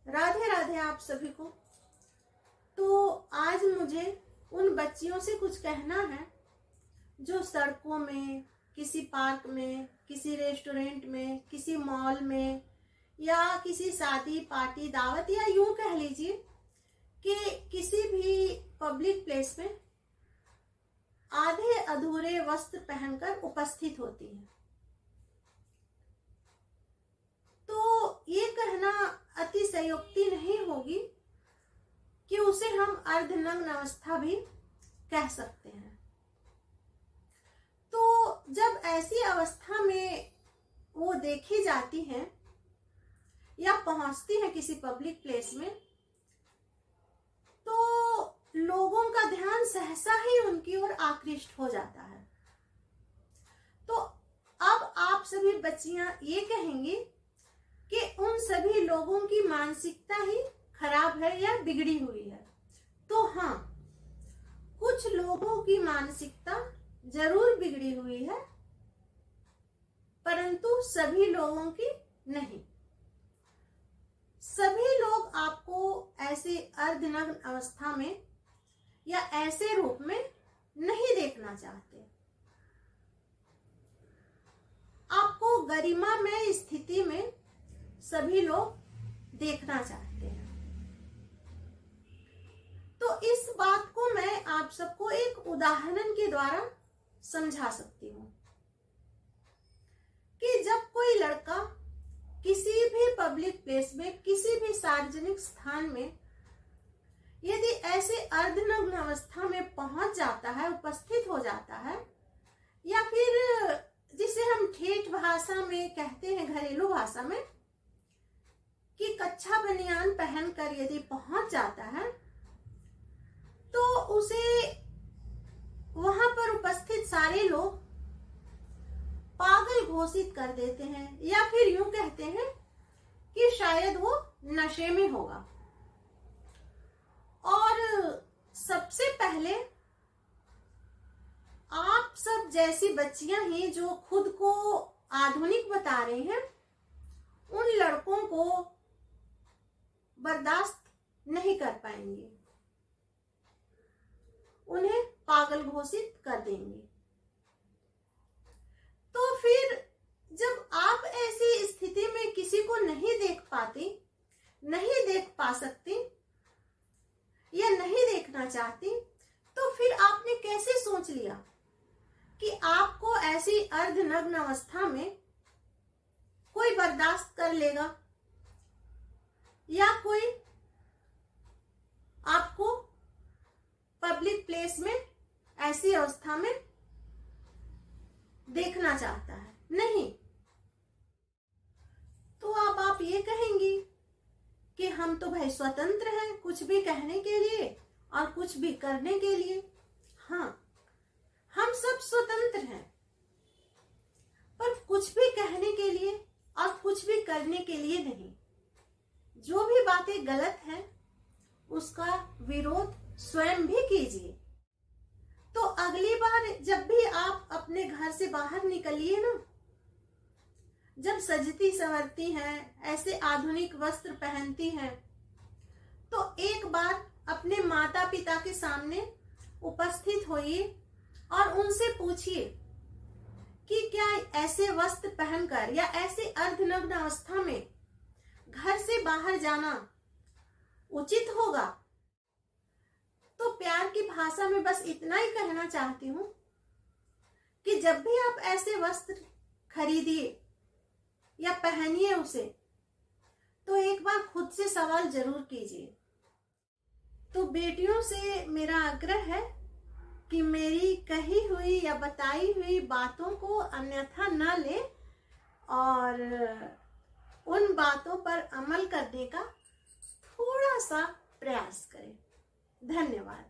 राधे राधे आप सभी को। तो आज मुझे उन बच्चियों से कुछ कहना है जो सड़कों में, किसी पार्क में, किसी रेस्टोरेंट में, किसी मॉल में या किसी शादी पार्टी दावत या यूं कह लीजिए कि किसी भी पब्लिक प्लेस में आधे अधूरे वस्त्र पहनकर उपस्थित होती हैं। तो ये कहना अतिशयोक्ति नहीं होगी कि उसे हम अर्धनग्न अवस्था भी कह सकते हैं। तो जब ऐसी अवस्था में वो देखी जाती हैं या पहुंचती हैं किसी पब्लिक प्लेस में, तो लोगों का ध्यान सहसा ही उनकी ओर आकृष्ट हो जाता है। तो अब आप सभी बच्चियां ये कहेंगी कि उन सभी लोगों की मानसिकता ही खराब है या बिगड़ी हुई है। तो हाँ, कुछ लोगों की मानसिकता जरूर बिगड़ी हुई है, परंतु सभी लोगों की नहीं। सभी लोग आपको ऐसे अर्धनग्न अवस्था में या ऐसे रूप में नहीं देखना चाहते। आपको गरिमामय स्थिति में सभी लोग देखना चाहते हैं। तो इस बात को मैं आप सबको एक उदाहरण के द्वारा समझा सकती हूँ कि जब कोई लड़का किसी भी पब्लिक प्लेस में, किसी भी सार्वजनिक स्थान में यदि ऐसे अर्धनग्न अवस्था में पहुंच जाता है, उपस्थित हो जाता है, या फिर जिसे हम ठेठ भाषा में कहते हैं, घरेलू भाषा में, कि कच्छा बनियान पहनकर यदि पहुंच जाता है, तो उसे वहां पर उपस्थित सारे लोग पागल घोषित कर देते हैं, या फिर यूं कहते हैं कि शायद वो नशे में होगा। और सबसे पहले आप सब जैसी बच्चियां ही जो खुद को आधुनिक बता रहे हैं, उन लड़कों को बर्दाश्त नहीं कर पाएंगे, उन्हें पागल घोषित कर देंगे। तो फिर जब आप ऐसी स्थिति में किसी को नहीं देख पाते, नहीं देख पा सकते या नहीं देखना चाहते, तो फिर आपने कैसे सोच लिया कि आपको ऐसी अर्धनग्न अवस्था में कोई बर्दाश्त कर लेगा या कोई आपको पब्लिक प्लेस में ऐसी अवस्था में देखना चाहता है? नहीं। तो अब आप ये कहेंगी कि हम तो भाई स्वतंत्र हैं कुछ भी कहने के लिए और कुछ भी करने के लिए। हाँ, हम सब स्वतंत्र हैं, पर कुछ भी कहने के लिए और कुछ भी करने के लिए नहीं। जो भी बातें गलत हैं उसका विरोध स्वयं भी कीजिए। तो अगली बार जब भी आप अपने घर से बाहर निकलिए ना, जब सजती संवरती हैं, ऐसे आधुनिक वस्त्र पहनती हैं, तो एक बार अपने माता पिता के सामने उपस्थित होइए और उनसे पूछिए कि क्या ऐसे वस्त्र पहनकर या ऐसे अर्धनग्न अवस्था में घर से बाहर जाना उचित होगा। तो प्यार की भाषा में बस इतना ही कहना चाहती हूं कि जब भी आप ऐसे वस्त्र खरीदिए या पहनिए उसे, तो एक बार खुद से सवाल जरूर कीजिए। तो बेटियों से मेरा आग्रह है कि मेरी कही हुई या बताई हुई बातों को अन्यथा न ले और उन बातों पर अमल करने का थोड़ा सा प्रयास करें। धन्यवाद।